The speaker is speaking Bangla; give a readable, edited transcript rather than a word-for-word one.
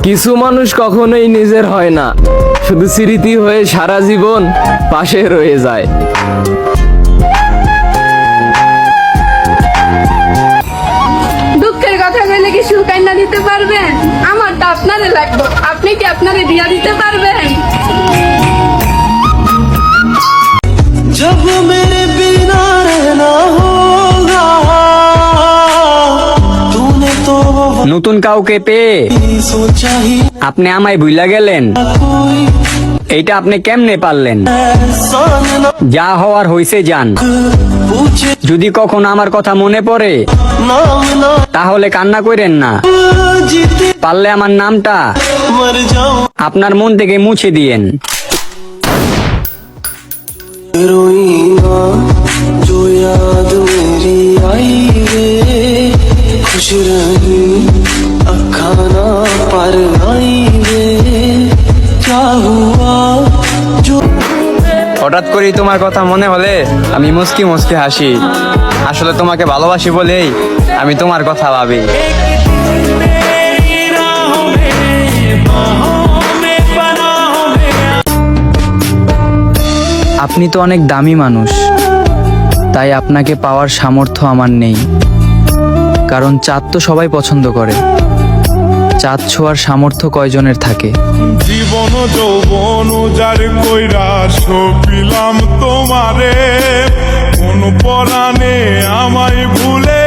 কিছু মানুষ কখনোই নিজের হয় না, শুধু স্মৃতি হয়ে সারা জীবন পাশে রয়ে যায়। দুঃখের কথা বলে কি সুখ আইনা দিতে পারবেন? আমারটা আপনারে লাগবে, আপনি কি আপনারে দিয়া দিতে পারবেন? जब मेरे बिना रहना होगा तूने तो নতুন কাউকে পেয়ে सोचा ही আপনি আমায় ভুইলা গেলেন, कोई এইটা আপনি কেমনে পারলেন? एहसान न যা হওয়ার হইছে যান। पूछे যদি কখনো আমার কথা মনে পড়ে नाम ना তাহলে কান্না করেন না, जीते পারলে আমার নামটা मर जाऊं আপনার মন থেকে মুছে দিয়েন। रोई ना जो याद मेरी आई रे खुश रही अखा ना पर आई रे क्या हुआ जो হঠাৎ করেই তোমার কথা মনে হলে আমি মুস্কি মুস্কি হাসি। আসলে তোমাকে ভালোবাসি বলেই আমি তোমার কথা ভাবি। আপনি তো অনেক দামি মানুষ, তাই আপনাকে পাওয়ার সামর্থ্য আমার নেই। কারণ চাঁদ তো সবাই পছন্দ করে, চাঁদ ছোঁয়ার সামর্থ্য কয়জনের থাকে? জীবন যৌবন যার কইরা সপিলাম তোমারে, কোন পরাণে আমায় ভুলে